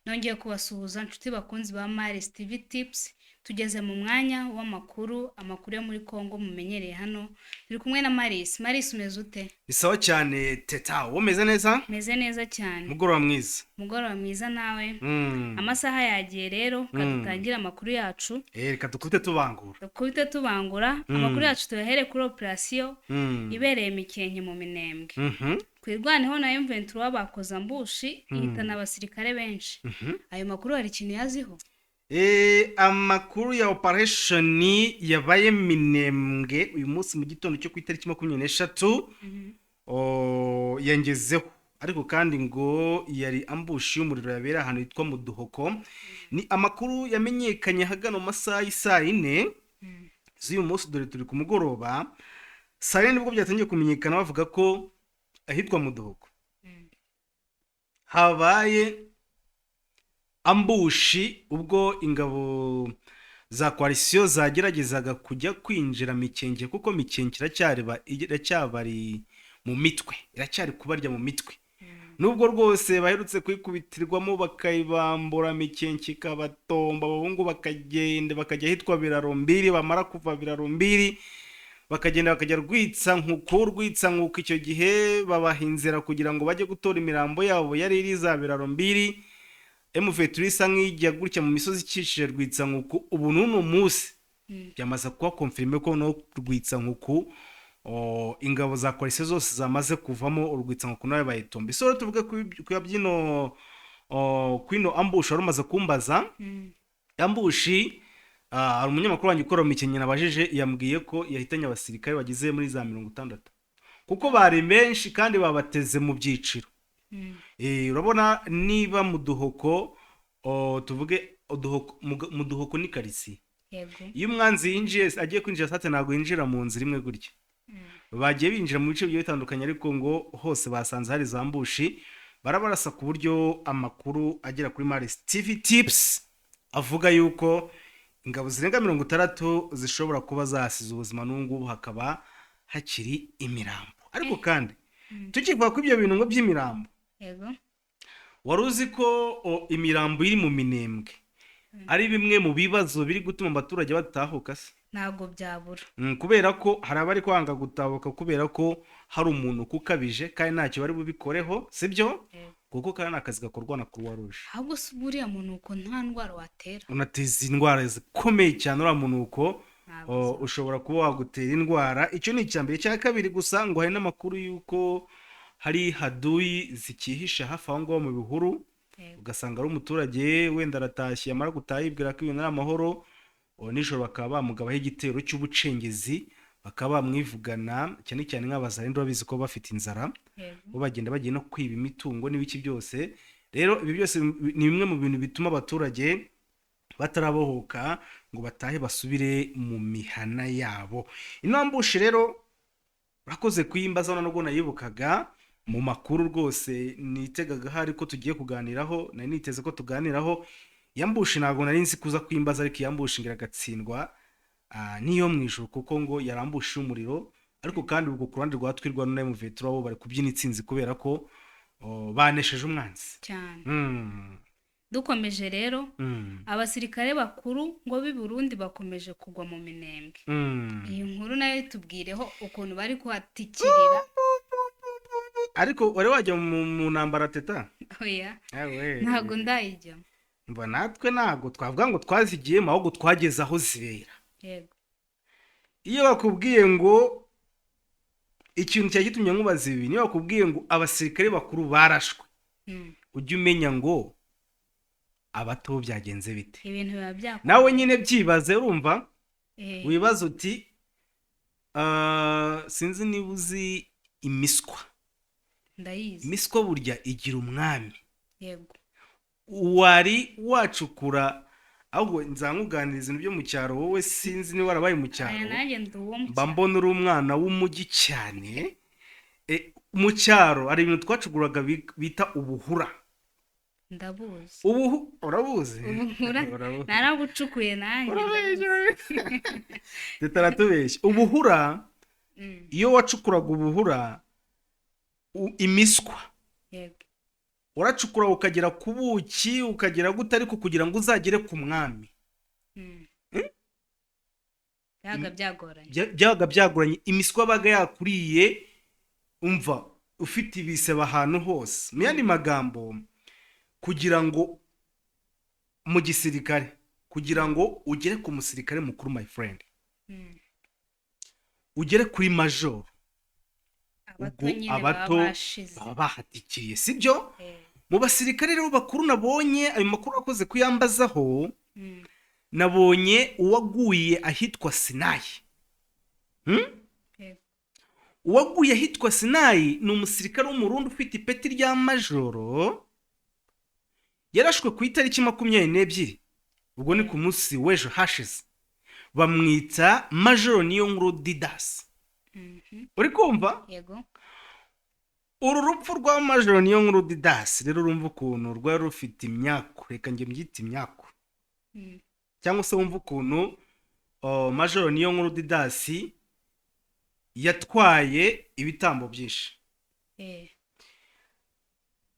Nongeye kubasuhuza nshuti bakunzi ba Maris TV Tips. Tugeze mu mwanya w'amakuru yo muri Kongo mumenyereye hano. Turi kumwe na Maris. Maris, umeze ute? Bisawa cyane Teta, umeze neza? Meze neza cyane. Mugoroba mwiza. Mugoroba mwiza nawe. Amasaha yagiye rero kadutangira amakuru yacu. Reka dukubite tubangura. Amakuru yacu tuyahere kuri operation ibereye Mikenke mu Minembwe. Kwirwaneho na M23 bakoza mbushi ihitana abasirikare benshi. Ayo makuru hari ikintu yaziho? Amakuru ya operation yabaye Minembwe uyu munsi mu gitondo cyo ku itariki 23 yangezeho, ariko kandi ngo yari ambushi y'umuriro yabera ahantu hitwa mu Duhoko. Ni amakuru yamenyekanye hagano masaha y'isa 4 z'uyu munsi, dore turi ku mugoroba. Saa 4 nibwo byatangiye kumenyekana bavuga ko ahitwa mu Duhoko habaye ambushi ubwo ingabo za coalition zageragezaga kujya kwinjira Mikenke, kuko Mikenke iracyabari mu mitwe, iracyari kubarya mu mitwe. Nubwo rwose baherutse kwikubitirwamo bakayibambura Mikenke kabatomba, abahungu bakagenda bakajya hitwa Birarombiri, bamara kuva Birarombiri bakagenda bakajya Rwitsa nkuko icyo gihe babahinzira kugira ngo bajye gutora imirambo yabo yari iriza Birarombiri. M23 isa nk'ijya gutya mu misozi ikishije Rwitsa nkuko. Ubu n'uno munsi byamaze kuba confirme ko no Rwitsa nkuko ingabo za coalition zose zamaze kuvamo Rwitsa nkuko nawe bayitombe. So tuvuge ku byino kwino ambushi arumaze kumbaza ambushi. Hari umunyamakuru wanjye ukora mu Mikenke nabajije, yambwiye ko yahitanye abasirikare bagize muri za 60 kuko bari menshi kandi babateze mu byiciro. Urabona niba mu Duhoko tuvuge mu Duhoko ni karisi. Iyo umwanzi yinjiye agiye kwinjira sate ntago yinjira mu nzira imwe gutya. Bagiye binjira mu bice bitandukanye, ariko ngo hose basanze hari zambushi. Barabarasa ku buryo amakuru agera kuri Maris TV Tips avuga yuko ingabo zirenga 60 zishobora kuba zasize ubuzima, n'ubwo hakaba hakiri imirambo. Ariko kandi tukivuga ko ibyo bintu ngo by'imirambo, waruzi ko imirambo iri mu Minembwe ari bimwe mu bibazo biri gutuma abaturage batahuka se? Ntago byabura. Kubera ko hari abari kwanga gutahuka kubera ko hari umuntu kukabije kandi ntacyo bari bubikoreho, sibyo? Kuko kandi akazi gakorwa na Croix Rouge. Ahubwo suburiya muntu uko nta ndwara watera. Unateza indwara zikomeye cyane uriya muntu uko ushobora kuba wagutera indwara. Icyo ni icyambere. Cya kabiri gusa ngo hari n'amakuru yuko hari haduyi zikihisha hafi aho ngaho mu bihuru. Ugasanga ari umuturage wenda aratashye, amara gutaha yibwira ko ibintu ari amahoro, nijoro bakaba bamugabaho igitero cy'ubucengezi, bakaba bamwivugana cyane cyane nk'abazarendo babizi ko bafite inzara, bo bagenda bagiye no kwiba imitungo n'ibiki byose. Rero ibi byose ni bimwe mu bintu bituma abaturage batarabohoka ngo batahe basubire mu mihana yabo. Inambushi rero urakoze kuyimbaza, nubwo nayibukaga mu makuru rwose nitegaga hari ko tugiye kuganiraho, nari niteze ko tuganiraho. Yambushi ntago nari nzi kuza kwimbaza, ariko yambushi ngira gatsindwa niyo mwijuru, kuko ngo yarambushi umuriro. Ariko kandi ubwo ku ruhande rwa twirwa na M23 bo bari kubyina itsinzi kubera ko banesheje umwanzi cyane. Dukomeje rero, abasirikare bakuru ngo b'i Burundi bakomeje kugwa mu Minembwe. Iyi nkuru nayo tubwireho ukuntu bari kuhatikirira. Ariko wari wajya mu ntambara Teta? Oya, ntago ndayijya. Mba natwe ntago twavuga ngo twazigiyemo, ahubwo twageze aho zibera. Yego. Iyo bakubwiye ngo ikintu cyagitumye nkubaza ibi, niyo bakubwiye ngo abasirikare bakuru barashwe, ujye umenya ngo abato byagenze bite. Ibintu biba byakora. Nawe nyine byibaze, urumva? Wibaza uti sinzi niba uzi imiswa. Ndayizi. Imiswa burya igira umwami. Yego. Wari wacukura, ahubwo nzankuganiriza ibintu byo mu cyaro, wowe sinzi niba warabaye mu cyaro. Nanjye nduwo mu cyaro. Mbambona uri umwana w'umujyi cyane. Mu cyaro hari ibintu twacuguraga bita ubuhura. Ndabuzi. Urabuzi? Ubuhura narabucukuye nanjye. Tutaratubeshya. Ubuhura iyo wacukuraga ubuhura imiswa. Yego. uracukura ukagera ku buki ukagera gute ariko kugira ngo uzagere ku mwami byabaga byagoranye. imiswa yabaga yakuriye, umva ufite ibisebe ahantu hose. mu yandi magambo, kugira ngo mu gisirikare, kugira ngo ugere ku musirikare mukuru, my friend, ugere kuri majoro, abato baba bahatikiriye, sibyo? mu basirikare rero bakuru nabonye ayo makuru akoze kuyambazaho, nabonye uwaguye ahitwa Sinayi. uwaguye ahitwa Sinayi ni umusirikare w'umurundi ufite ipeti rya majoro, yarashwe ku itariki 22, ubwo ni ku munsi w'ejo hashize. bamwita Majoro Niyonkuru Didas. uri kumva? yego. uru rupfu rwa Majoro Niyonkuru Didas rero urumva ukuntu rwari rufite imyaku, reka njye mbyita imyaku, cyangwa se wumva ukuntu Majoro Niyonkuru Didas yatwaye ibitambo byinshi.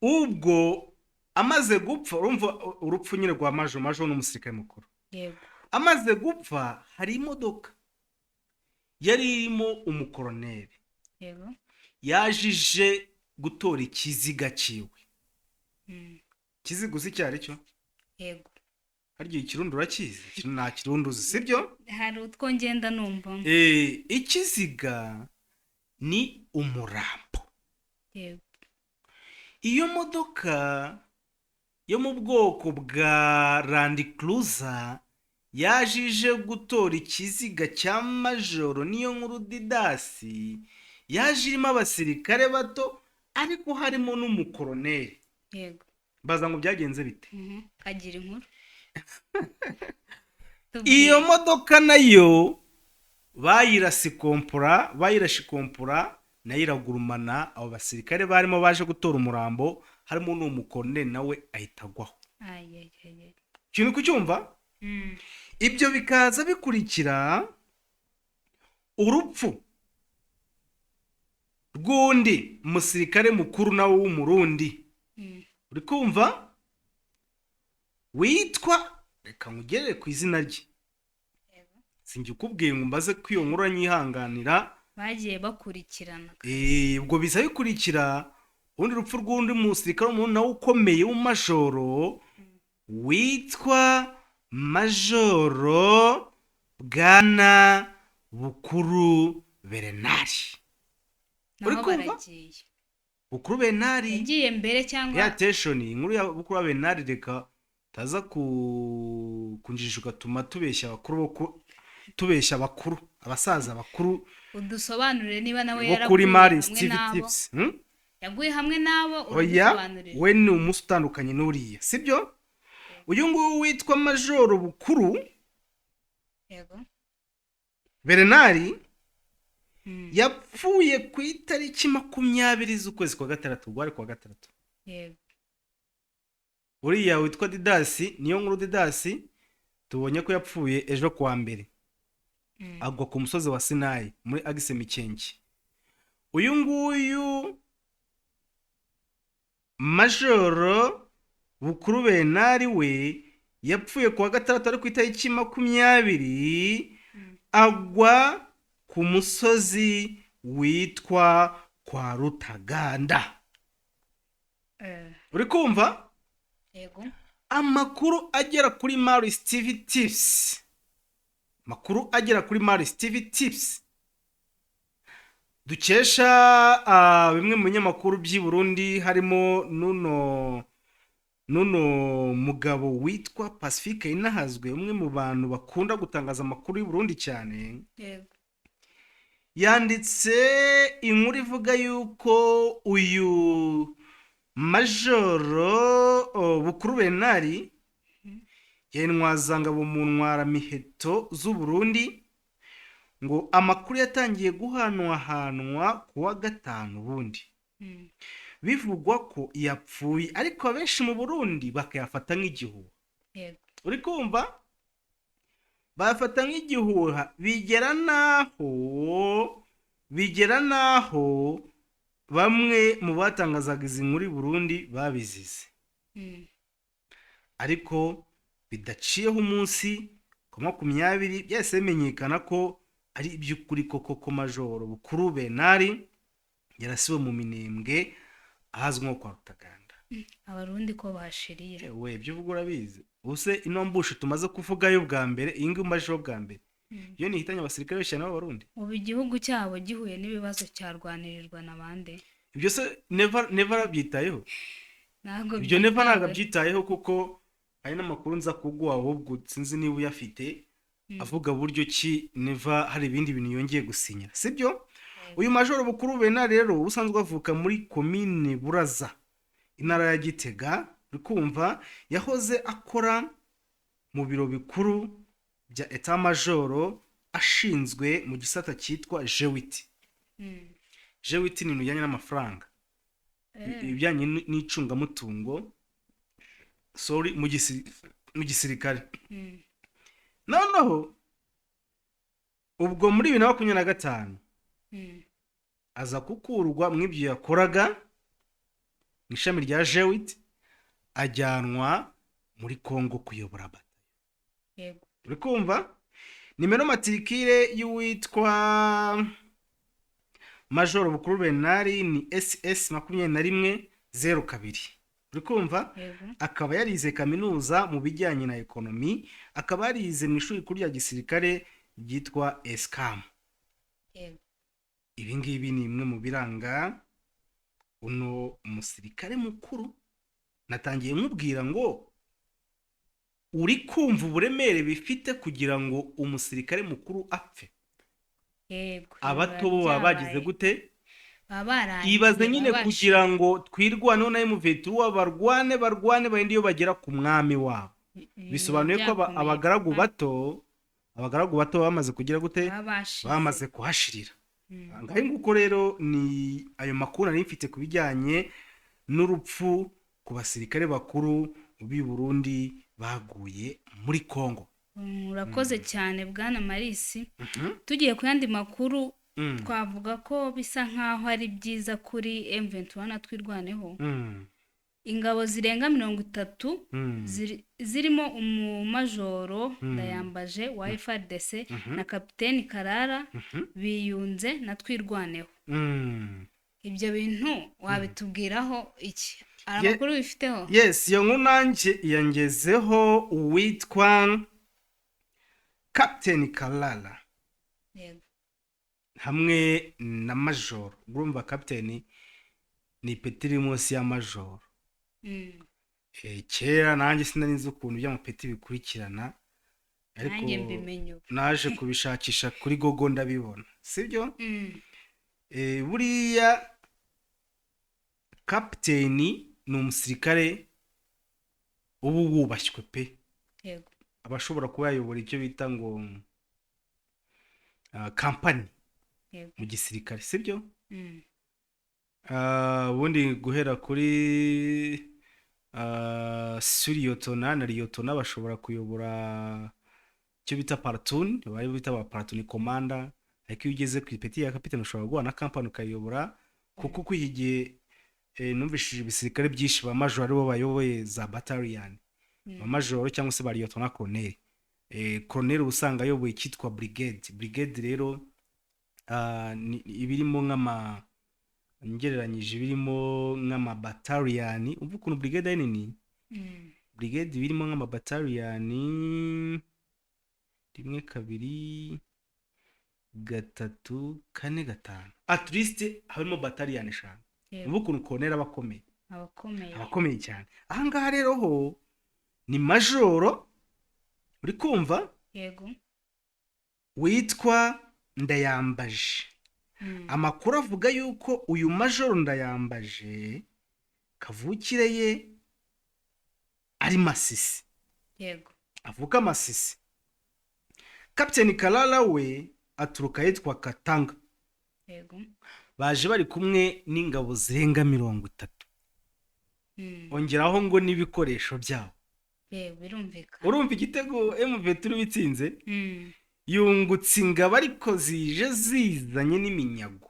ubwo amaze gupfa, urumva urupfu nyine rwa Majoro n'umusirikare mukuru. yego. amaze gupfa hari imodoka yari irimo umukoroneri, yego. yajije gutora ikiziga ciwe. ikiziga uzi icyo ari cyo? yego. harya ikirundo urakizi? nta kirundo uzi, sibyo? hari utwo ngenda numva. ikiziga ni umurambo. yego. iyo modoka yo mu bwoko bwa Land Cruiser yajije gutora ikiziga cya Majoro Niyonkuru Didas, yaje irimo abasirikare bato ariko harimo n'umukoroneri. yego. baza ngo byagenze bite? kagira inkuru. iyo modoka nayo bayirashe ikompora nayo iragurumana, abo basirikare barimo baje gutora umurambo harimo n'umukoroneri nawe ahita agwaho. ikintu kucyumva? ibyo bikaza bikurikira urupfu rw'undi musirikare mukuru nawe w'umurundi. uri kumva? witwa, reka nkugerere ku izina rye, sinjye ukubwiye ngo mbaze ko iyo nkuru nyihanganira, bagiye bakurikirana. ubwo biza bikurikira urundi rupfu rw'undi musirikare w'umurundi nawe ukomeye w'umajoro witwa Majoro Bwana Bukuru Bernard. uri kumva? Bukuru Bernard yagiye mbere cyangwa attention, inkuru ya Bukuru Bernard reka taza kunjisha ugatuma tubeshya abakuru, abasaza bakuru. udusobanurire niba nawe yaraguye hamwe nabo. yaguye hamwe nabo, udusobanurire. we ni umunsi utandukanye n'uriya, sibyo? uyu nguyu witwa Majoro Bukuru Bernard yapfuye ku itariki 20 z'ukwezi kwa gatandatu, rwari kwa gatandatu. uriya witwa Didas, Niyonkuru Didas, tubonye ko yapfuye ejo kuwa mbere, agwa ku musozi wa Sinayi muri Agise Mikenke. uyu nguyu Majoro Bukuru Bernard we yapfuye kuwa gatandatu ari ku itariki 20, agwa ku musozi witwa kwa Rutaganda. uri kumva? yego. amakuru agera kuri Maris TV Tips, dukesha bimwe mu binyamakuru by'i Burundi, harimo nuno mugabo witwa Pacifique Inahazwe, umwe mu bantu bakunda gutangaza amakuru y'u Burundi cyane. yanditse inkuru ivuga yuko uyu Majoro Bukuru Bernard y'intwazangabo mu ntwaramiheto z'u Burundi, ngo amakuru yatangiye guhanwahanwa kuwa gatanu bundi, bivugwa ko yapfuye, ariko abenshi mu Burundi bakayafata nk'igihuha. uri kumva? bafata nk'igihuha, bigera naho bamwe mu batangazaga izi nkuru i Burundi babizize ariko bidaciyeho umunsi ku 20 byahise bimenyekana ko ari iby'ukuri koko ko Majoro Bukuru Benari yarasiwe mu Minembwe ahazwi nko kwa Rutaganda. abarundi ko bashiriye we ibyo uvuga urabizi ubuse ino mbushe tumaze kuvugayo bwa mbere iyi ngiyi umbajeho bwa mbere iyo nihitanye abasirikare benshi n'abarundi ubu igihugu cyabo gihuye n'ibibazo cyarwanirirwa n'abandi ibyo se never abyitayeho ntabwo ibyo never ntabwo abyitayeho kuko hari n'amakuru nza kuguha ahubwo sinzi niba uyafite avuga buryo ki never hari ibindi bintu yongeye gusinyira sibyo. Uyu Majoro Bukuru Benari rero usanzwe avuka muri komine Buraza intara ya Gitega uri kumva yahoze akora mu biro bikuru bya Etat Majoro ashinzwe mu gisata cyitwa Jewiti. Jewiti ni ibijyanye n'amafaranga ibijyanye n'icungamutungo mu gisirikare. Noneho ubwo muri 2025 aza gukurwa mu ibyo yakoraga mu ishami rya Jewiti ajyanwa muri Kongo kuyobora batayo. yego uri kumva nimero matrikire y'uwitwa Majoro Bukuru Benari ni SS 2102. uri kumva akaba yarize kaminuza mu bijyanye na ekonomi akaba yarize mu ishuri kuri ya gisirikare ryitwa ESCAM. Ibi ngibi ni imwe mu biranga uno umusirikare mukuru natangiye nkubwira ngo uri kumva uburemere bifite kugira ngo umusirikare mukuru apfe. Abato bo bagize gute ibaze nyine kugira ngo twirwaneho na M23 barwane bahindi iyo bagera ku mwami wabo bisobanuye ko abagaragu bato bamaze kugira gute bamaze kuhashirira. Ngaho nguko rero ni ayo makuru nari mfite ku bijyanye n'urupfu ku basirikare bakuru b'i Burundi baguye muri Kongo. Urakoze cyane bwana Marisi. Tugiye ku yandi makuru twavuga ko bisa nkaho ari byiza kuri M23 twirwaneho. Ingabo zirenga 30 zirimo umumajoro Ndayambaje wa FARDC na Kapiteni Karara biyunze na twirwaneho. Ibyo bintu wabitubwiraho iki? Amakuru bifiteho? Yes, iyo nkuru nanjye yangezeho uwitwa Kapiteni Karara hamwe na Majoro. Urumva Kapiteni ni petiri munsi ya Majoro. Kera nanjye sinanize ukuntu by'amapeti bikurikirana ariko naje kubishakisha kuri Google ndabibona sibyo. Buriya Kapiteni ni umusirikare ubu wubashywe pe. Abashobora kuba yayobora icyo bita ngo kampani mu gisirikare sibyo. Ubundi guhera kuri suriyotona na riyotona bashobora kuyobora icyo bita platoon, bari bita ba platoon commander, ariko iyo ugeze ku ipeti ya kapiteni ushobora guha na kampani ukayobora kuko kwihigiye numvishije ibisirikare byinshi ba major aribo bayoboye za battalion ba major cyangwa se ba riyotona colonel. Colonel usanga ayoboye cyitwa brigade rero ibirimo nk'ama ngereranyije birimo nk'ama battalion. Umva ukuntu brigade ari nini. Brigade birimo nk'ama battalion 1 2 3 4 5 at least harimo battalion 5. Umva ukuntu colonel abakomeye cyane. Aha ngaha rero ho ni majoro uri kumva witwa Ndayambaje. Amakuru avuga yuko uyu majoro Ndayambaje kavukire ye ari Masisi. Avuka Masisi. Kapiteni Karara we aturuka yitwa Katanga. Baje bari kumwe n'ingabo zirenga 30. Ongeraho ngo n'ibikoresho byabo. Birumvikana. Urumva igitego M23 bitsinze? Yungutse ingabo ariko zije zizanye n'iminyago.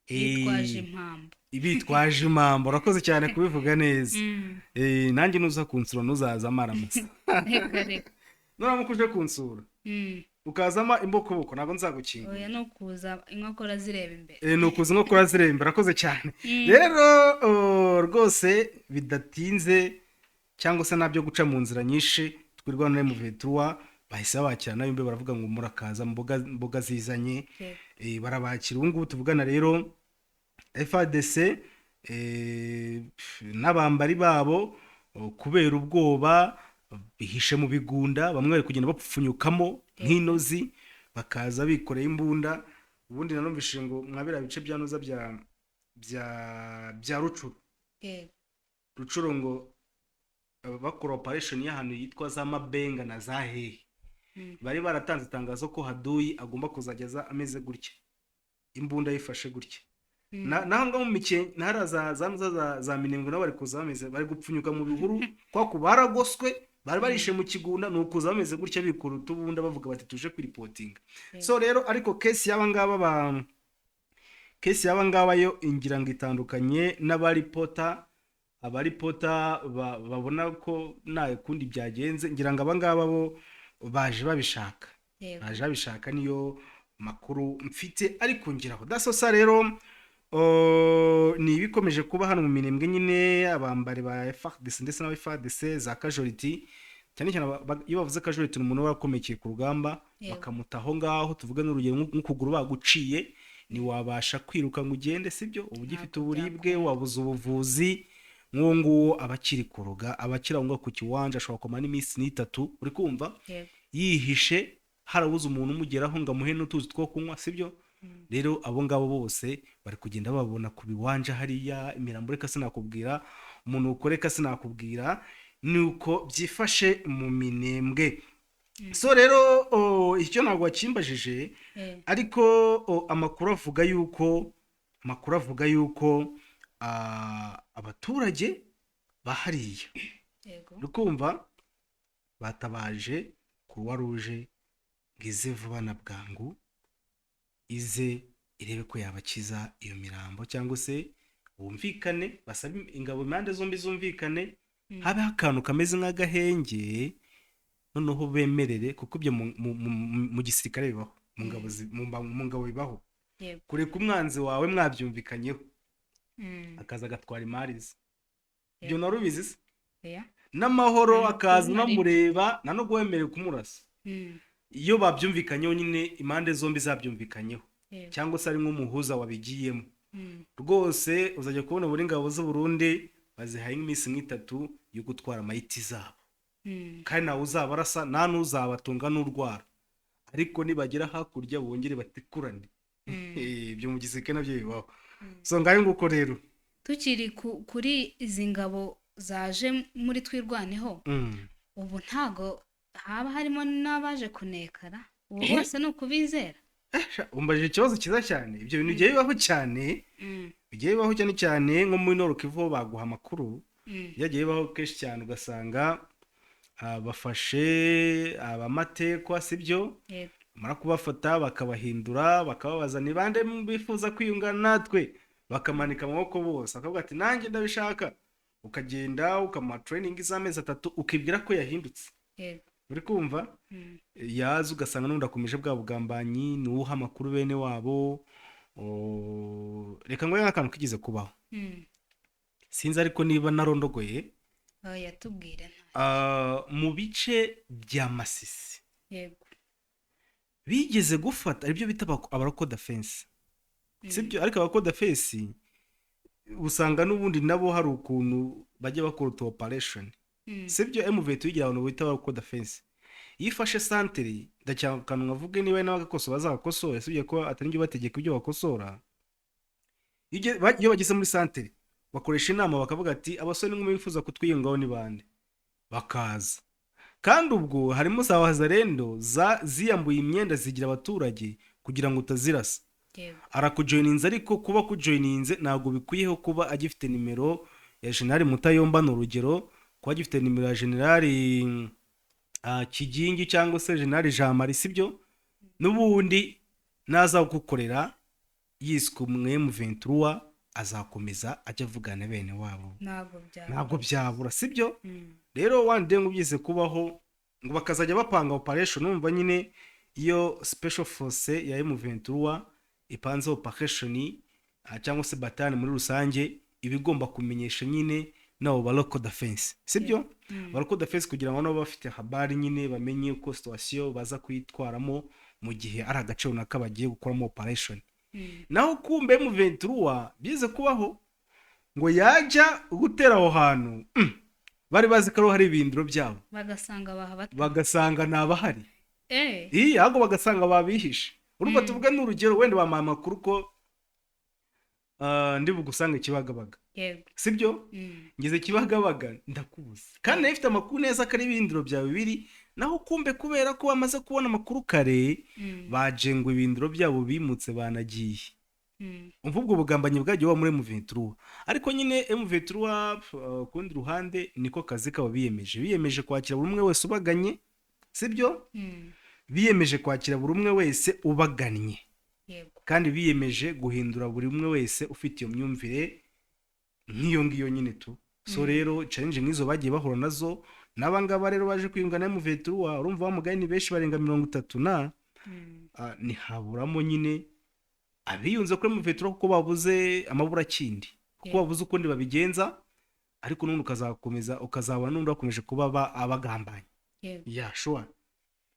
bitwaje impambo. bitwaje impambo. Urakoze cyane kubivuga neza. Mm. Nanjye nuza kunsura ntuzaza amaramutse. Reka reka. Nuramuka uje kunsura Mm. ukazama imbokoboko ntabwo nzagukinga. Oya no kuza inkokora zireba imbere. Ni ukuza nko kuraziremba. Urakoze cyane. Mm. Rero rwose bidatinze cyangwa se nabyo guca mu nzira nyinshi twirwa na M23 bahise babakira nayo mbe baravuga ngo murakaza mboga zizanye. Yego. Barabakira. Ubu ngubu tuvugana rero FARDC n'abambari babo kubera ubwoba bihishe mu bigunda, bamwe bari kugenda bapfunyukamo nk'inozi bakaza bikoreye imbunda. Ubundi nanumvishije ngo mwabira bice byanuza bya Rucuru. Yego. Rucuru ngo bakora operation y'ahantu yitwa za Mabenga na za Hehe. Bari baratanze itangazo ko Haduyi agomba kuzageza ameze gutya, imbunda yifashe gutya. Naho ngaho mu mike ntara za Minembwe nabo bari kuza bameze, bari gupfunyuka mu bihuru kwa kubaragoswe, bari barishe mu kigunda nukuza bameze gutya bikora utubunda bavuga bati tuje kwiripotinga. So rero ariko case y'aba ngaba yo ingira ngo itandukanye n'abaripota. Abaripota babona ko nta kundi byagenze, ngira ngo aba ngaba bo baje babishaka. Baje babishaka niyo makuru mfite. Ariko ngiraho dasosa rero ni ibikomeje kuba hano mu Minembwe nyine, abambari ba FARDC ndetse n'aba FARDC za casualty cyane cyane. Iyo bavuze casualty ni umuntu warakomekeye ku rugamba bakamutaho ngaho, tuvuga n'urugero nk'ukuguru baguciye ni wabasha kwiruka ngo ugende, sibyo? Ubu gifite uburibwe, wabuze ubuvuzi, nk'uwo nguwo abakiri kuruga, abakira ngo ku kiwanja ashobora kumara n'iminsi 3, uri kumva yihishe, harabuze umuntu umugeraho ngo amuhe n'utuzi two kunywa, sibyo? Rero abo ngabo bose bari kugenda babona ku biwanja hariya. Imirambo reka sinakubwira, umuntu ukoreka sinakubwira, nuko byifashe mu Minembwe. So rero icyo ntabwo wakimbajije, ariko amakuru avuga yuko abaturage bahariye rukumva batabaje Croix Rouge ngize vuba na bwangu ize irebe ko yabakiza iyo mirambo, cyangwa se bumvikane, basaba ingabo impande zombi zumvikane, habe akantu kameze nk'agahenge, noneho bemerere, kuko ibyo mu gisirikare bibaho, mu ngabo bibaho. Kureka umwanzi wawe mwabyumvikanyeho akaza agatwara imari ze, ibyo narubizi se? N'amahoro akaza namureba nano guhemerera kumurasa. Iyo babyumvikanyeho nyine impande zombi zabyumvikanyeho, cyangwa se ari nk'umuhuza wabigiyemo, rwose uzajya kubona buri ngabo z'u Burundi bazihaye iminsi 3 yo gutwara amayiti zabo. Kandi nawe uzabarasa nta n'uzabatunga n'urwara, ariko nibagera hakurya bongere batikurane. Ibyo mu gisirikare nabyo bibaho. So ngayo nguko rero tukiri kuri izi ngabo zaje muri twirwaneho, ubu ntago haba harimo n'abaje kunekara, ubu bose ni ukubizera. Umbajije ikibazo cyiza cyane. Ibyo bintu bigiye bibaho cyane, bigiye bibaho cyane cyane nko muri Nord Kivu baguha amakuru, yagiye bibaho kenshi cyane, ugasanga bafashe abamatekwa, sibyo? Mara kubafata bakabahindura, bakababaza ni bande bifuza kwiyungana natwe, bakamanika amaboko bose, akavuga ati nanjye ndabishaka, ukagenda ukama training z'amezi 3 ukibwira ko yahindutse. Uri kumva? Yaza ugasanga n'undi akomeje bwa bugambanyi, nuha amakuru bene wabo. Reka ngo y'akantu kigize kubaho, sinzi ariko niba narondogoye. Yatubwire mu bice bya Masisi. Yego. Bigeze gufata aribyo bita abaroko defense, sibyo? Ariko abaroko defense usanga n'ubundi nabo hari ukuntu bajya bakora to operation, sibyo? M23 yigira abantu bita abaroko defense, yifashe santere ndacyakana ngavuge niba n'abagakoso bazakosora, sibyo ko atari byo bategeka ibyo bakosora. Iyo bageze muri santere bakoresha inama bakavuga ati abasore n'inkumi bifuza kutwiyungaho ni bande, bakaza. Kandi ubwo harimo za wazarendo ziyambuye imyenda zigira abaturage kugira ngo utazirasa. Arakujoininze, ariko kuba kujoininze ntago bikwiyeho kuba agifite nimero ya General Mutayomba, n'urugero kuba agifite nimero ya General Kigingi cyangwa se General Jean Marie, sibyo? N'ubundi naza gukorera yiswe M23 azakomeza ajya avugana bene wabo ntabwo byabura sibyo rero one day ngo byize kubaho ngo bakazajya bapanga operation numva nyine iyo special force ya M23 ipanze operation cyangwa se batane muri rusange ibigomba kumenyesha nyine nabo ba local defense sibyo ba local defense kugira ngo nabo bafite habari nyine bamenye uko situation baza kwitwaramo mu gihe ari agace runaka bagiye gukoramo operation naho kumbe M23 byize kubaho ngo yajya gutera aho hantu bari bazi ko hari ibindiro byabo bagasanga nabahari ahubwo bagasanga babihishe urumva tuvuga n'urugero wenda bamuha amakuru ko ndi bugusanga Kibagabaga sibyo ngeze Kibagabaga ndakubuze kandi nayo ifite amakuru neza ko ari ibindiro byawe biri naho kumbe kubera ko bamaze kubona amakuru kare baje ngo ibindiro byabo bimutse banagiye umva ubwo bugambanyi bwagiye muri M23 ariko nyine M23 kundi ruhande niko kazi kabo biyemeje kwakira buri umwe wese ubaganye sibyo biyemeje kwakira buri umwe wese ubagannye kandi biyemeje guhindura buri umwe wese ufite iyo myumvire nk'iyo ngiyo nyine tu so rero challenge nk'izo bagiye bahura nazo n'abangaba rero baje kwiyunga na M23 urumva bamugani benshi barenga 30 na ntihaburamo nyine abiyunze kuri M23 kuko babuze amabura kindi kuko babuze ukundi babigenza ariko n'undi ukazakomeza ukazabona n'undi wakomeje kuba abagambanye sure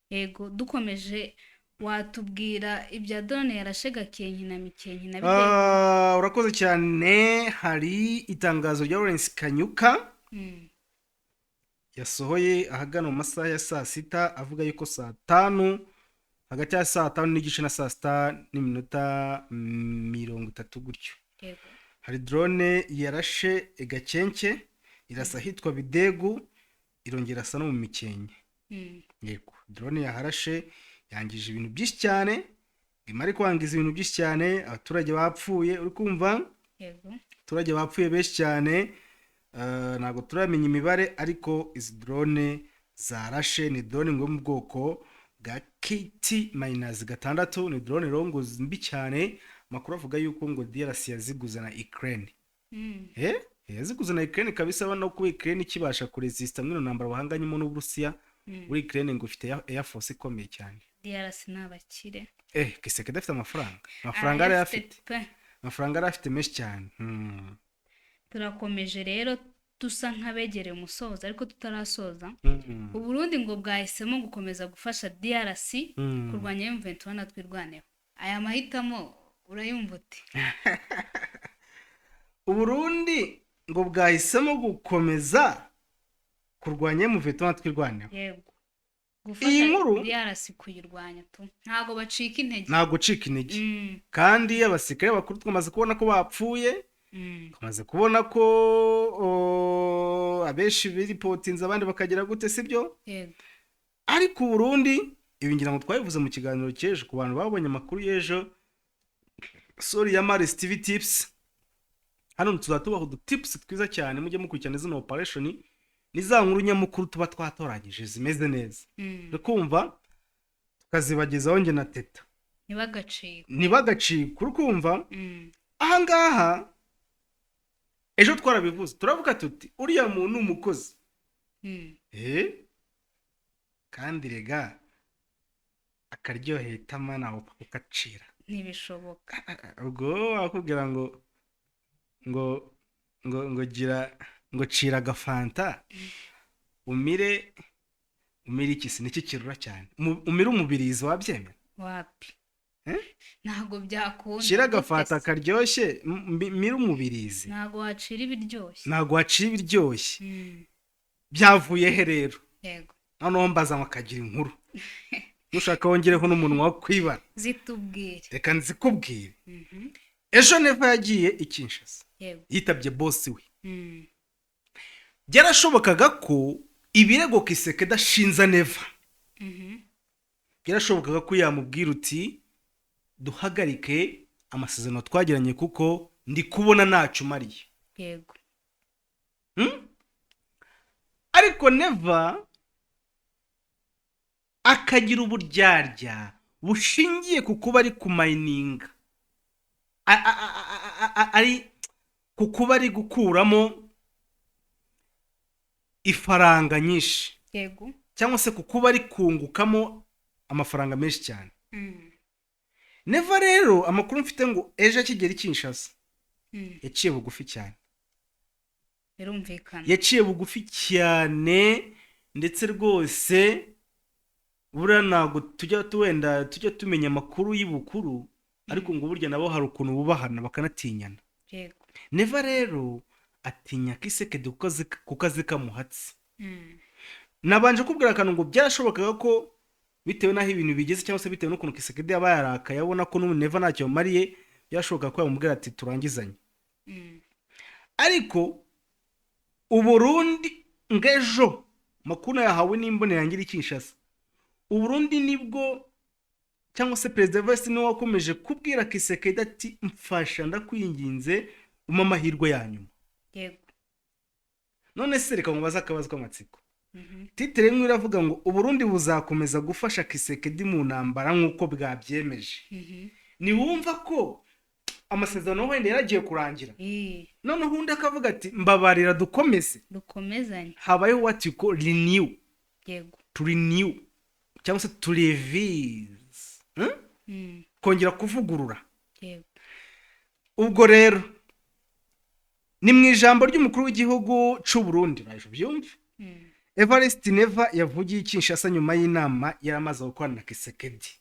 yego dukomeje watubwira ibya drone yarashe Gakenke na Mikenke na Bidego urakoze cyane hari itangazo rya Lawrence Kanyuka yasohoye ahagana mu masaha ya saa 6 avuga yuko saa 5 hagati ya saa 5 n'igice na saa 6 n'iminota 30 gutyo hari drone yarashe Gakenke irasa hitwa Bidego irongera asa no mu Mikenke yego drone yaharashe yangije ibintu byinshi cyane imari kwangiza ibintu byinshi cyane abaturage bapfuye uri kumva abaturage bapfuye benshi cyane ntabwo turamenya imibare ariko izi drone zarashe ni drone ngo mu bwoko bwa KT-6 ni drone rongo mbi cyane makuru avuga yuko ngo DRC yaziguza na Ukraine yaziguza na Ukraine kabisa bano ko Ukraine kibasha kuresista mwino ntambara bahanganyemo n'Uburusiya muri Ukraine ngo ifite Air Force ikomeye cyane DRC nabakire Kisekedi afite amafaranga ari afite menshi cyane turakomeje rero dusa nk'abegereye umusoza ariko tutarasoza Uburundi ngo bwahisemo gukomeza gufasha DRC kurwanya M23 na twirwaneho aya mahitamo urayumva uti Uburundi ngo bwahisemo gukomeza kurwanya M23 na twirwaneho yego gufasha DRC kuyirwanya tu ntago bacika intege kandi abasirikare bakuru twamaze kubona ko bapfuye twamaze kubona ko abeshi biripotinze abandi bakagira gute sibyo ariko Burundi ibi ngira ngo twabivuze mu kiganiro cyeje ku bantu babonye amakuru yejo ya Maris TV tips hano tuzatubaho tips twiza cyane mujye mukurikirana izo operation ni za nkuru nyamukuru tuba twatoranyije zimeze neza rukumva tukazibagezaho nge na Teta ntibagacike urukumva ahangaha ejo twarabivuze turavuga tuti uriya muntu umukozi kandi rega akaryoheye itama nawe ukacira ntibishoboka ubwo wakubwira ngo gira ngo cira agafanta umire ikisi niki kirura cyane umire umubirizi wabyemera wapi ntago byakunda cira agafanta karyoshye mire umubirizi ntago wacira ibiryoshye byavuye he rero yego noneho mbaza makagira inkuru nushaka wongereho n'umunwa wo kwibara zitubwire reka nzikubwire ejo Neva yagiye i Kinshasa yitabye boss we byarashobokaga ko ibirego Kisekedi ashinza Neva byarashobokaga ko yamubwira uti duhagarike amasezerano twagiranye kuko ndi kubona ntacyo umariye yego ariko Neva akagira uburyarya bushingiye ku kuba ari kumayininga ari ku kuba ari gukuramo ifaranga nyinshi yego cyangwa se ku kuba ari kungukamo amafaranga menshi cyane. Neva rero amakuru mfite ngo ejo akigera Kinshasa yaciye bugufi cyane, birumvikana yaciye bugufi cyane ndetse rwose buriya ntabwo tujya tumenya amakuru y'ibukuru, ariko ngo burya nabo hari ukuntu bubahana bakanatinyana. yego Neva rero atinya Kisekedi kuko azi kamuhatse. Nabanje kubwira akantu ngo byarashobokaga ko bitewe n'aho ibintu bigeze cyangwa se bitewe n'ukuntu Kisekedi yaba yarakaye abona ko Neva ntacyo mariye, byashoboka ko yamubwira ati turangizanye. Ariko Uburundi ngejo makuru yahawe n'imbone yangira Kinshasa, Uburundi nibwo cyangwa se President Vest niwe wakomeje kubwira Kisekedi ati mfasha ndakwinginze umpa amahirwe yanyuma. yego None se reka mubaza akabazo k'amatsiko. Titre imwe iravuga ngo Uburundi buzakomeza gufasha Kisekedi mu ntambara nk'uko bwabyemeje. Ni wumva ko amasezerano wenda yaragiye kurangira, none undi akavuga ati mbabarira dukomezanye. Habayeho what you call renew, yego to renew cyangwa se to revise, kongera kuvugurura. yego Ubwo rero ni mu ijambo ry'umukuru w'igihugu cy'u Burundi baje byumva. Evariste Neva yavugiye Kinshasa nyuma y'inama yaramaze gukorana na Kisekedi.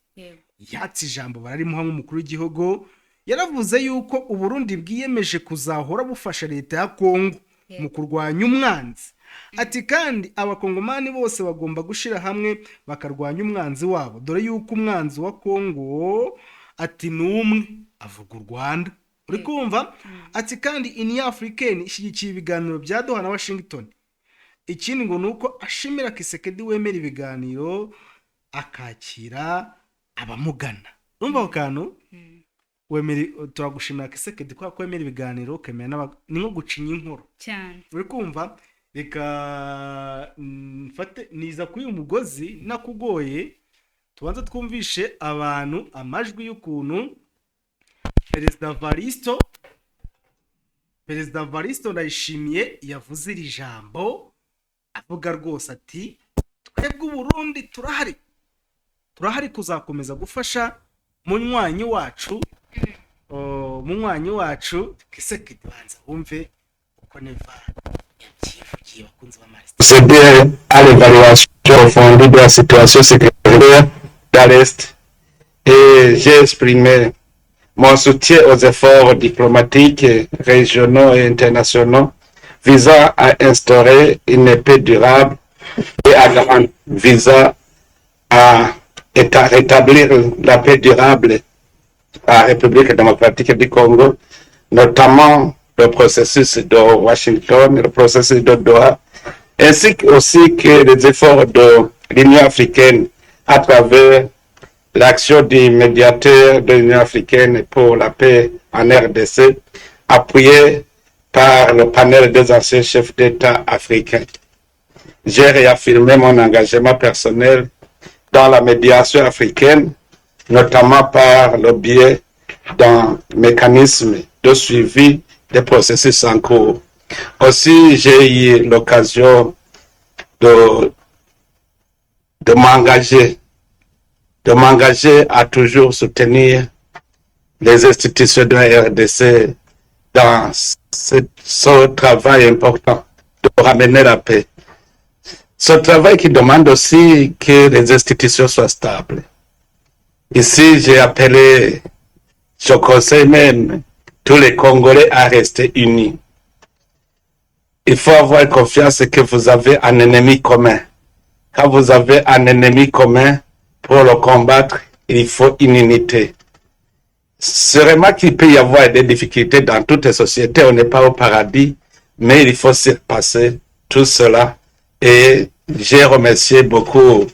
Yatse ijambo bararimuha nk'umukuru w'igihugu, yaravuze yuko Uburundi bwiyemeje kuzahora bufasha leta ya Kongo mu kurwanya umwanzi. Ati kandi abakongomani bose bagomba gushira hamwe bakarwanya umwanzi wabo, dore yuko umwanzi wa Kongo ati numwe avuga u Rwanda. Uri kumva? Ati kandi Union Africaine ishyigikiye ibiganiro bya Doha na Washington. Ikindi ngo nuko ashimira Kisekedi wemera ibiganiro akakira abamugana. Urumva kantu? Turagushimira Kisekedi kwa kwemera ibiganiro ukemera ni nko gucinya inkoro cyane. Uri kumva? Reka mfate niza kuri umugozi nakugoye tubanza twumvishe abantu amajwi y'ukuntu Perezida Varisto Ndayishimiye yavuze iri jambo, avuga rwose ati twebwe Uburundi turahari kuzakomeza gufasha munywanyi wacu Kisekedi. Banza wumve uko Neva yabyivugiye bakunze b'Amariste. Procéder à l'évaluation fondée de la situation sécuritaire dans l'Est et j'ai exprimé mon soutien aux efforts diplomatiques, régionaux et internationaux visant à instaurer une paix durable et visant à rétablir la paix durable à la République démocratique du Congo, notamment le processus de Washington, le processus de Doha, ainsi aussi que les efforts de l'Union africaine à travers l'action du médiateur de l'Union africaine pour la paix en RDC, appuyé par le panel des anciens chefs d'État africains. J'ai réaffirmé mon engagement personnel dans la médiation africaine, notamment par le biais d'un mécanisme de suivi des processus en cours. Aussi, j'ai eu l'occasion de m'engager à toujours soutenir les institutions de la RDC dans ce travail important de ramener la paix. Ce travail qui demande aussi que les institutions soient stables. Ici, j'ai appelé, je conseille même tous les Congolais à rester unis. Il faut avoir confiance que vous avez un ennemi commun. Quand vous avez un ennemi commun, pour le combattre, il faut une unité. C'est vraiment qu'il peut y avoir des difficultés dans toutes les sociétés, on n'est pas au paradis, mais il faut surpasser tout cela. Et j'ai remercié beaucoup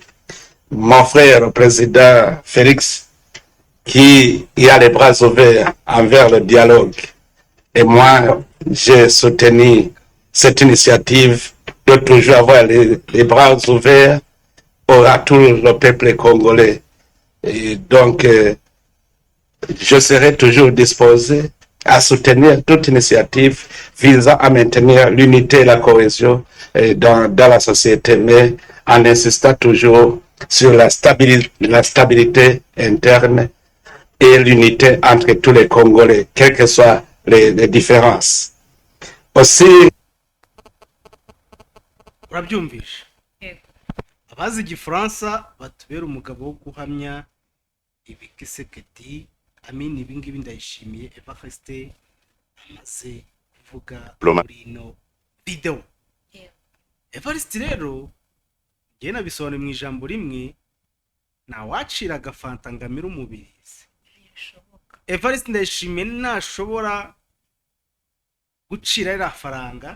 mon frère, le président Félix, qui a les bras ouverts envers le dialogue. Et moi, j'ai soutenu cette initiative de toujours avoir les bras ouverts à tout le peuple congolais. Et donc, je serai toujours disposé à soutenir toute initiative visant à maintenir l'unité et la cohésion dans la société, mais en insistant toujours sur la stabilité interne et l'unité entre tous les Congolais, quelles que soient les différences. Aussi, urabyumvishe Yego. abazi igifaransa batubera umugabo wo guhamya ibikisekedi amini ibingibi ndayishimiye Evariste amaze kuvuga muri ino video. Yego. Evariste rero njye nabisobanuye mu ijambo rimwe, ntawacira agafanta ngo amire umubirizi. Ntibishoboka. Evariste ndayishimiye ntashobora gucira iriya faranga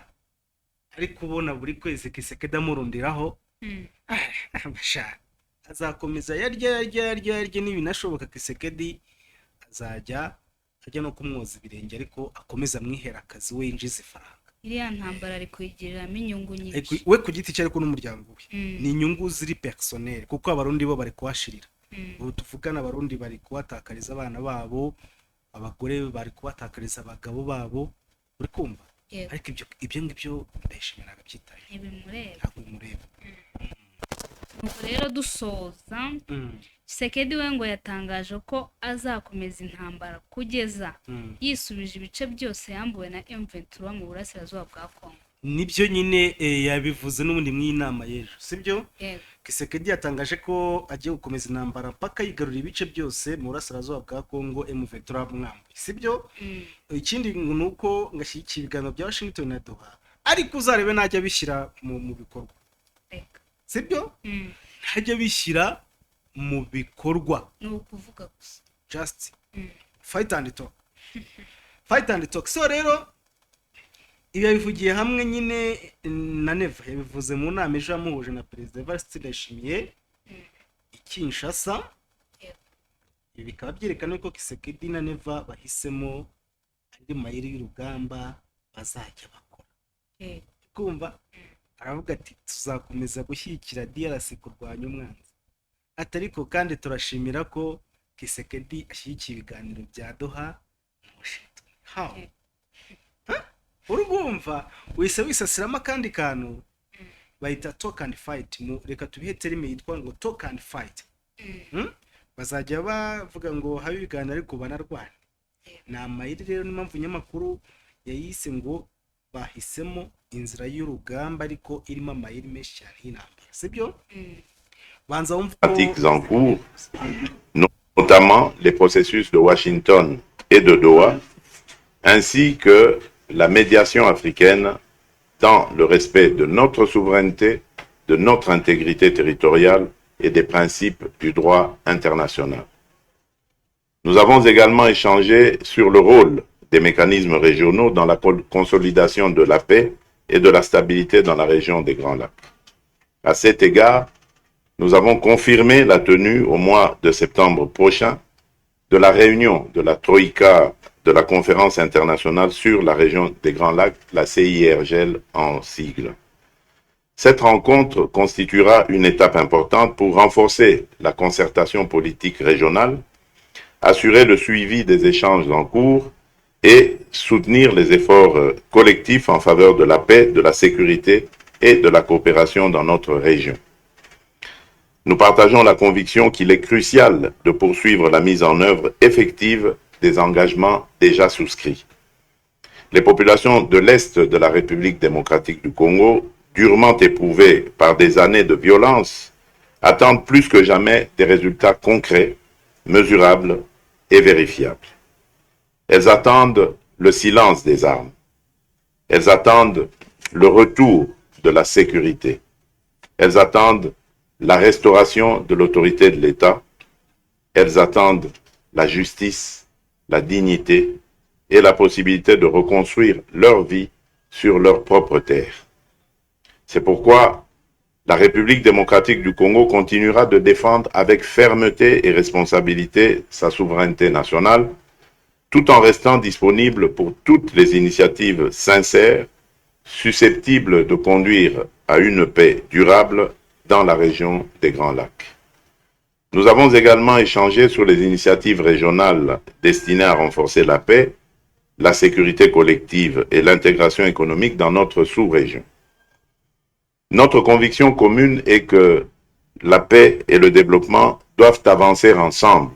ariko ubona buri kwezi Kisekedi amurundiraho, azakomeza yarya n'ibinashoboka Kisekedi azajya ajya no kumwoza ibirenge ariko akomeza amwihera akazi we yinjiza ifaranga. iriya ntambara ari kuyigiriramo inyungu nyinshi. We ku giti cye ariko n'umuryango we ni inyungu ziri personnel kuko abarundi bo bari kuhashirira. Ubu tuvugana abarundi bari kubatakariza abana babo, abagore bari kubatakariza abagabo babo, uri kumva? Yego. Ariko ibyo ngibyo ndayishimira agabyitaye ntibimureba. ntabwo bimureba. nuko rero dusoza Tshisekedi we ngo yatangaje ko azakomeza intambara kugeza yisubije ibice byose yambuwe na M23 mu burasirazuba bwa Kongo. Nibyo nyine yabivuze n'ubundi mu inama y'ejo, sibyo? Yego. Kisekedi yatangaje ko agiye gukomeza intambara mpaka yigarura ibice byose mu burasirazuba bwa Kongo M23 mwambuye, sibyo? Ikindi ni uko ngashyigikiye ibiganiro bya Washington na Doha, ariko uzarebe najya bishyira mu bikorwa, Reka. sibyo? Najya bishyira mu bikorwa, ni ukuvuga gusa. just fight and talk. Fight and talk. So rero ibi yabivugiye hamwe nyine na Neva yabivuze mu nama ejo yamuhuje na Perezida Evariste Ndayishimiye i Kinshasa. Ibi bikaba byerekana ko Kisekedi na Neva bahisemo andi mayeri y'urugamba bazajya bakora. Kumva aravuga ati tuzakomeza gushyigikira DRC kurwanya umwanzi, atariko kandi turashimira ko Kisekedi ashyigikiye ibiganiro bya Doha na Washington. How? Urumva wise wisasiramo akandi kantu bayita talk and fight. Reka tubihe terime yitwa ngo talk and fight. Bazajya bavuga ngo habe ibiganiro ariko banarwana. Ni amayeri rero n'impamvu nyamakuru yayise ngo bahisemo inzira y'urugamba ariko irimo amayeri menshi cyane y'intambara, sibyo? Banza wumva pratiques en cours, notamment les processus de Washington et de Doha, ainsi que la médiation africaine dans le respect de notre souveraineté, de notre intégrité territoriale et des principes du droit international. Nous avons également échangé sur le rôle des mécanismes régionaux dans la consolidation de la paix et de la stabilité dans la région des Grands Lacs. À cet égard, nous avons confirmé la tenue au mois de septembre prochain de la réunion de la Troïka de la Conférence internationale sur la région des Grands Lacs, la CIRGL en sigle. Cette rencontre constituera une étape importante pour renforcer la concertation politique régionale, assurer le suivi des échanges en cours et soutenir les efforts collectifs en faveur de la paix, de la sécurité et de la coopération dans notre région. Nous partageons la conviction qu'il est crucial de poursuivre la mise en œuvre effective des engagements déjà souscrits. Les populations de l'Est de la République démocratique du Congo, durement éprouvées par des années de violence, attendent plus que jamais des résultats concrets, mesurables et vérifiables. Elles attendent le silence des armes. Elles attendent le retour de la sécurité. Elles attendent la restauration de l'autorité de l'État. Elles attendent la justice, la dignité et la possibilité de reconstruire leur vie sur leur propre terre. C'est pourquoi la République démocratique du Congo continuera de défendre avec fermeté et responsabilité sa souveraineté nationale, tout en restant disponible pour toutes les initiatives sincères, susceptibles de conduire à une paix durable dans la région des Grands Lacs. Nous avons également échangé sur les initiatives régionales destinées à renforcer la paix, la sécurité collective et l'intégration économique dans notre sous-région. Notre conviction commune est que la paix et le développement doivent avancer ensemble.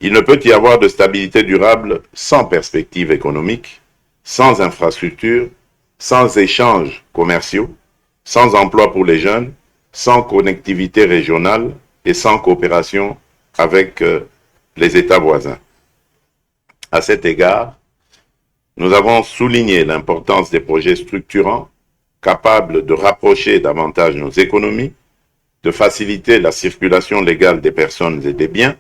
Il ne peut y avoir de stabilité durable sans perspective économique, sans infrastructure, sans échanges commerciaux, sans emploi pour les jeunes, sans connectivité régionale et sans coopération avec les États voisins. À cet égard, nous avons souligné l'importance des projets structurants capables de rapprocher davantage nos économies, de faciliter la circulation légale des personnes et des biens,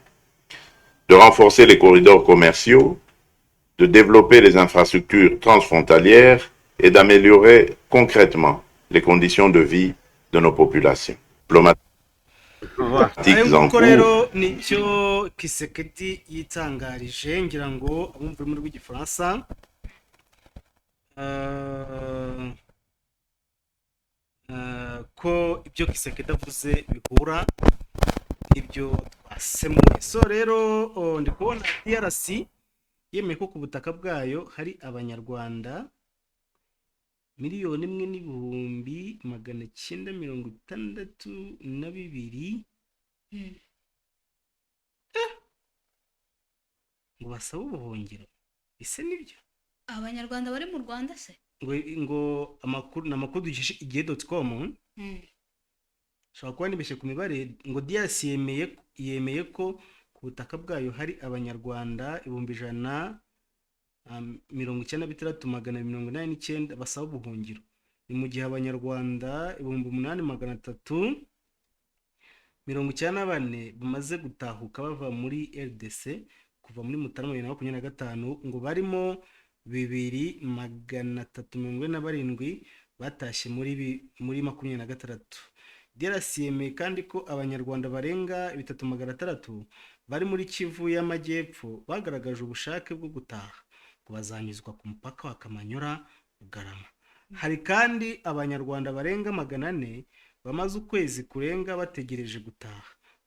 de renforcer les corridors commerciaux, de développer les infrastructures transfrontalières et d'améliorer concrètement les conditions de vie de nos populations. ariko rero nicyo Kisekedi yitangarije ngira ngo abumva ururimi rw'igifaransa ko ibyo Kisekedi avuze bihura n'ibyo twasemuye. So rero ndi kubona DRC yemeye ko ku butaka bwayo hari abanyarwanda 1,962,000 ngo basaba ubuhungiro. Ese nibyo abanyarwanda bari mu Rwanda se ngo amakuru dukesha igihe.com shobora kuba nibeshye ku mibare ngo DRC yemeye ko ku butaka bwayo hari abanyarwanda 196,289 basaba ubuhungiro. Ni mu gihe abanyarwanda 8,094 bamaze gutahuka bava muri RDC kuva muri Mutarama 2025 ngo barimo 2,347 batashye muri 2026. DRC yemeye kandi ko abanyarwanda barenga 3,600 bari muri Kivu y'Amajyepfo bagaragaje ubushake bwo gutaha ngo bazanyuzwa ku mupaka wa Kamanyora Bugarama. Hari kandi abanyarwanda barenga 400 bamaze ukwezi kurenga bategereje gutaha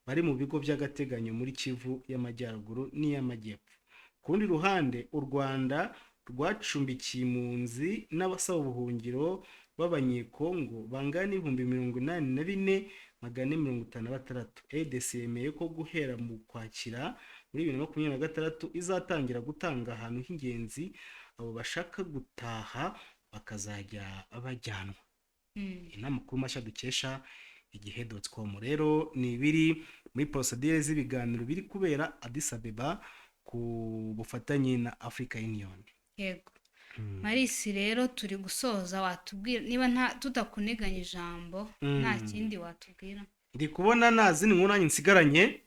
bari mu bigo by'agateganyo muri Kivu y'Amajyaruguru n'iy'Amajyepfo. Ku rundi ruhande u Rwanda rwacumbikiye impunzi n'abasaba ubuhungiro b'abanyekongo bangana 84,456. EDC yemeye ko guhera mu Kwakira muri 2026 izatangira gutanga ahantu h'ingenzi abo bashaka gutaha bakazajya bajyanwa. Inama kuri mashya dukesha igihe.com rero ni biri muri procedure z'ibiganiro biri kubera Addis Abeba ku bufatanye na Africa Union. Yego Marisi rero turi gusoza watubwira niba tutakuniganya ijambo nta kindi watubwira. Ndi kubona nazi ni nk'unanye nsigaranye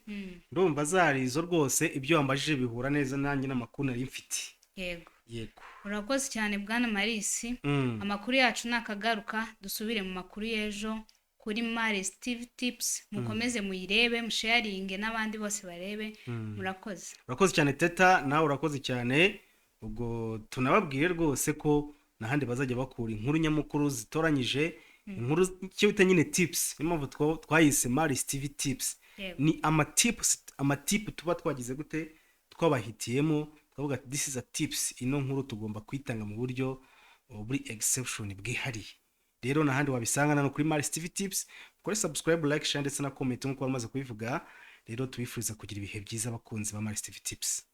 ndumva zarizo rwose ibyo wambajije bihura neza nanjye n'amakuru nari mfite. Yego urakoze cyane bwana Marisi. Amakuru yacu nakagaruka dusubire mu makuru y'ejo kuri Maris TV Tips. Mukomeze muyirebe musharinge n'abandi bose barebe. Murakoze cyane Teta, nawe urakoze cyane. Ubwo tunababwiye rwose ko nahandi bazajya bakura inkuru nyamukuru zitoranyije, inkuru cyo bita nyine tips. Impamvu twayise Maris TV Tips ni amatipu tuba twagize gute twabahitiyemo twavuga ati this is a tips, ino nkuru tugomba kwitanga mu buryo buri exception bwihariye. Rero nahandi wabisanga no kuri Maris TV Tips. Kuri subscribe, like, share ndetse na comment nk'uko bamaze kubivuga. Rero tubifuriza kugira ibihe byiza abakunzi ba Maris TV Tips.